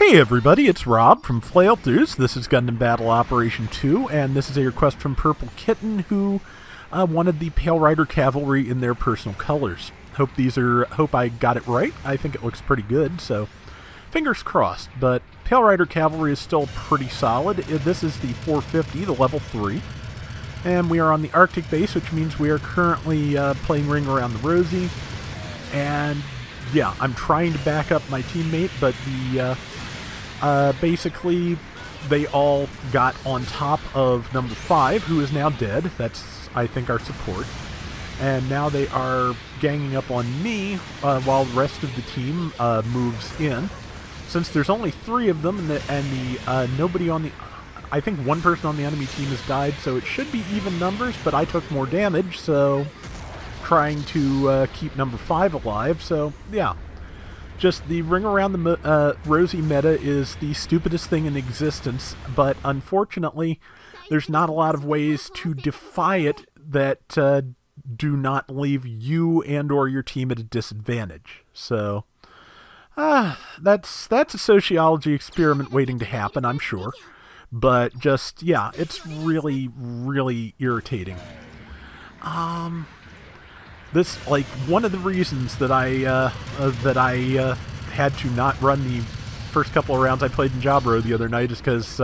Hey everybody, it's Rob from Flailthroughs. This is Gundam Battle Operation 2, and this is a request from Purple Kitten, who wanted the Pale Rider Cavalry in their personal colors. Hope I got it right. I think it looks pretty good, so fingers crossed. But Pale Rider Cavalry is still pretty solid. This is the 450, the level 3. And we are on the Arctic base, which means we are currently playing Ring Around the Rosie. And yeah, I'm trying to back up my teammate, but basically they all got on top of number 5, who is now dead. That's, I think, our support. And now they are ganging up on me while the rest of the team moves in. Since there's only 3 of them, and nobody on the... I think one person on the enemy team has died, so it should be even numbers, but I took more damage, so trying to keep number 5 alive, so yeah. Just the Ring Around the Rosie meta is the stupidest thing in existence, but unfortunately, there's not a lot of ways to defy it that do not leave you and or your team at a disadvantage. So, that's a sociology experiment waiting to happen, I'm sure. But just, yeah, it's really, really irritating. This, like, one of the reasons that I had to not run the first couple of rounds I played in Jabro the other night is because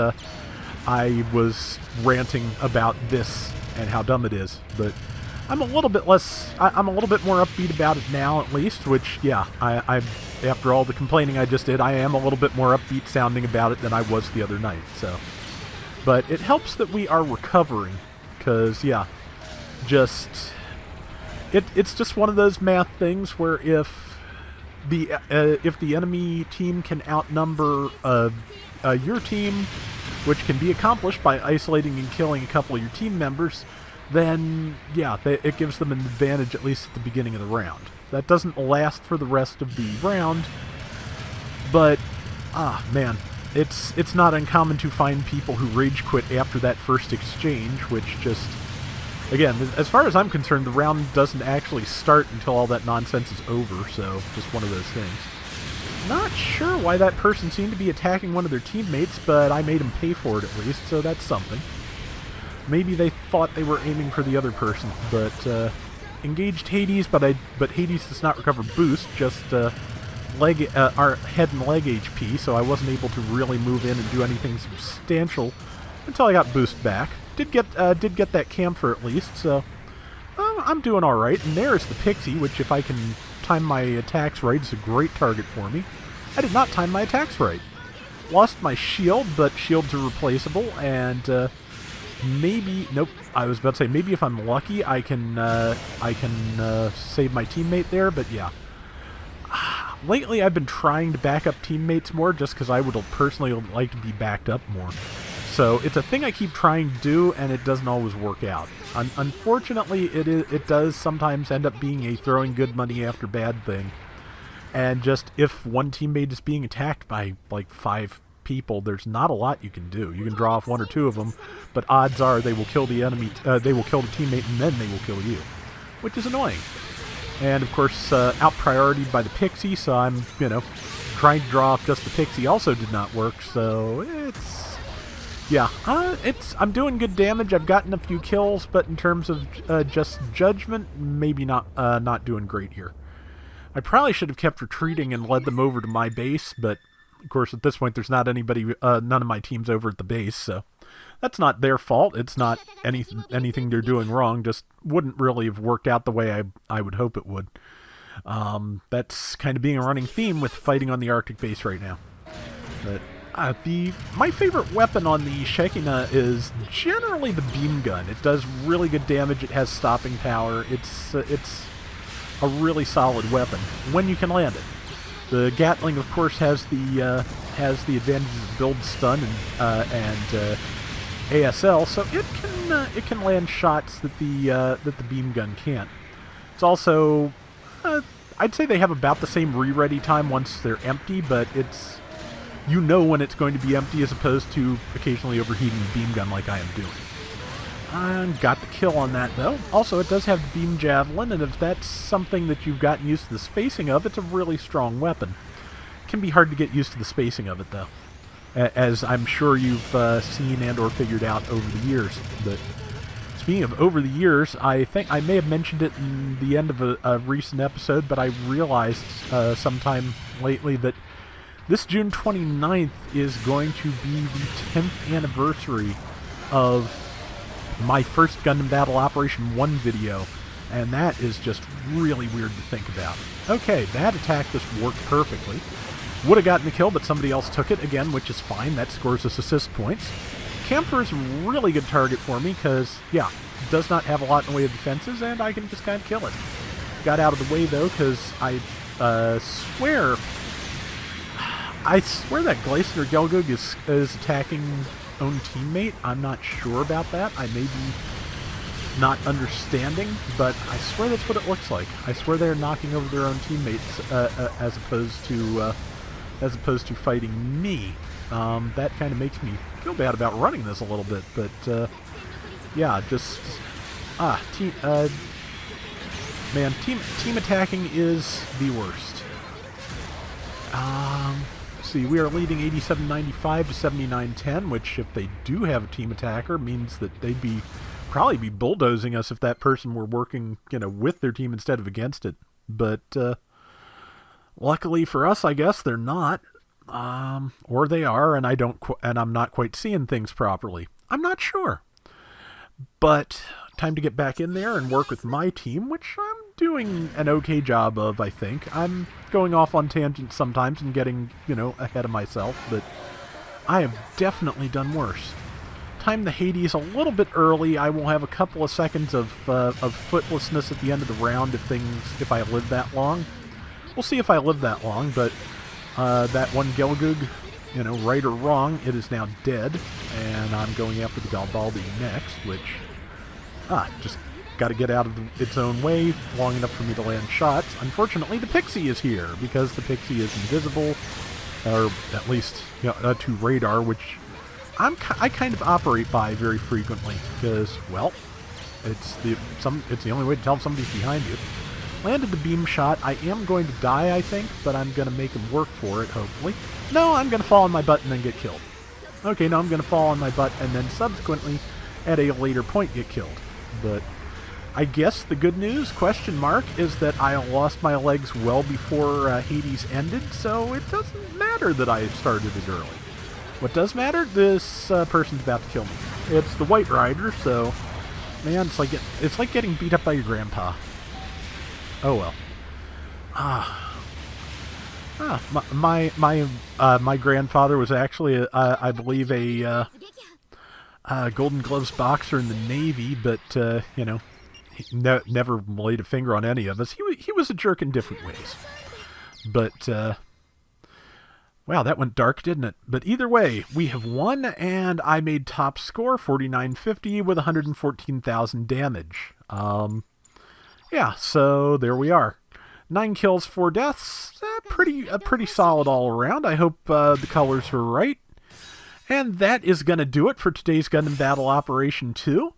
I was ranting about this and how dumb it is. But I'm a little bit less, I'm a little bit more upbeat about it now, at least, which, yeah, I after all the complaining I just did, I am a little bit more upbeat sounding about it than I was the other night, so. But it helps that we are recovering, because, yeah, just... It's just one of those math things where if the enemy team can outnumber your team, which can be accomplished by isolating and killing a couple of your team members, then, yeah, it gives them an advantage at least at the beginning of the round. That doesn't last for the rest of the round, but, man, it's not uncommon to find people who rage quit after that first exchange, which just... Again, as far as I'm concerned, the round doesn't actually start until all that nonsense is over, so just one of those things. Not sure why that person seemed to be attacking one of their teammates, but I made him pay for it at least, so that's something. Maybe they thought they were aiming for the other person, but engaged Hades, but Hades does not recover boost, just our head and leg HP, so I wasn't able to really move in and do anything substantial until I got boost back. Did get that camphor at least, so I'm doing all right. And there's the Pixie, which if I can time my attacks right, is a great target for me. I did not time my attacks right. Lost my shield, but shields are replaceable, and maybe nope. I was about to say maybe if I'm lucky, I can save my teammate there. But yeah, lately I've been trying to back up teammates more, just because I would personally like to be backed up more. So it's a thing I keep trying to do, and it doesn't always work out. Unfortunately, it does sometimes end up being a throwing good money after bad thing. And just if one teammate is being attacked by like 5 people, there's not a lot you can do. You can draw off 1 or 2 of them, but odds are they will kill the enemy. They will kill the teammate, and then they will kill you, which is annoying. And of course, out-prioritied by the Pixie, so I'm trying to draw off just the Pixie also did not work. So it's. Yeah, I'm doing good damage. I've gotten a few kills, but in terms of just judgment, maybe not doing great here. I probably should have kept retreating and led them over to my base, but of course at this point there's not anybody, none of my team's over at the base, so that's not their fault. It's not anything they're doing wrong. Just wouldn't really have worked out the way I would hope it would. That's kind of being a running theme with fighting on the Arctic base right now. But. My favorite weapon on the Shekinah is generally the beam gun. It does really good damage. It has stopping power. It's a really solid weapon when you can land it. The Gatling, of course, has the advantages of build stun and ASL, so it can land shots that the beam gun can't. It's also I'd say they have about the same re-ready time once they're empty, but it's. You know when it's going to be empty as opposed to occasionally overheating the beam gun like I am doing. Got the kill on that, though. Also, it does have the beam javelin, and if that's something that you've gotten used to the spacing of, it's a really strong weapon. can be hard to get used to the spacing of it, though, as I'm sure you've seen and or figured out over the years. But speaking of over the years, I think I may have mentioned it in the end of a recent episode, but I realized sometime lately that this June 29th is going to be the 10th anniversary of my first Gundam Battle Operation 1 video, and that is just really weird to think about. Okay, that attack just worked perfectly. Would have gotten the kill, but somebody else took it again, which is fine. That scores us assist points. Camphor is a really good target for me because, yeah, it does not have a lot in the way of defenses, and I can just kind of kill it. Got out of the way, though, because I swear that Gleason or Gelgug is attacking own teammate. I'm not sure about that. I may be not understanding, but I swear that's what it looks like. I swear they're knocking over their own teammates as opposed to fighting me. That kind of makes me feel bad about running this a little bit, but yeah, just team attacking is the worst. See, we are leading 87.95 to 79.10, which, if they do have a team attacker, means that they'd probably be bulldozing us if that person were working, with their team instead of against it. But luckily for us, I guess they're not, or they are, and I'm not quite seeing things properly. I'm not sure. But time to get back in there and work with my team, which I'm doing an okay job of, I think. I'm going off on tangents sometimes and getting, ahead of myself, but I have definitely done worse. Time the Hades a little bit early. I will have a couple of seconds of footlessness at the end of the round if I live that long. We'll see if I live that long, but that one Gelgug, right or wrong, it is now dead, and I'm going after the Galbaldi next, which, just got to get out of its own way long enough for me to land shots. Unfortunately, the Pixie is here, because the Pixie is invisible, or at least to radar, which I kind of operate by very frequently, because, well, it's the only way to tell if somebody's behind you. Landed the beam shot. I am going to die, I think, but I'm going to make him work for it, hopefully. No, I'm going to fall on my butt and then get killed. Okay, no, I'm going to fall on my butt and then subsequently, at a later point, get killed. But I guess the good news, is that I lost my legs well before Hades ended, so it doesn't matter that I started it early. What does matter? This person's about to kill me. It's the White Rider, so, man, it's like getting beat up by your grandpa. Oh well. My grandfather was actually, I believe, a Golden Gloves boxer in the Navy, but he never laid a finger on any of us. He was a jerk in different ways. But wow, that went dark, didn't it? But either way, we have won, and I made top score 4950 with 114,000 damage. Yeah, so there we are. 9 kills, 4 deaths. Pretty solid all around. I hope the colors were right. And that is going to do it for today's Gundam Battle Operation 2.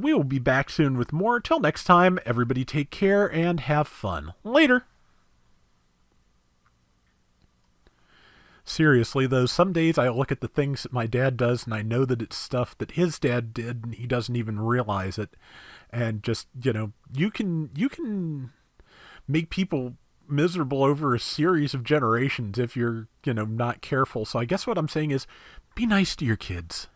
We will be back soon with more. Till next time, everybody take care and have fun. Later! Seriously, though, some days I look at the things that my dad does and I know that it's stuff that his dad did and he doesn't even realize it. And just, you can make people miserable over a series of generations if you're, not careful. So I guess what I'm saying is, be nice to your kids.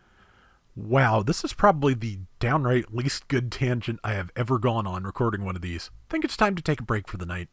Wow, this is probably the downright least good tangent I have ever gone on recording one of these. I think it's time to take a break for the night.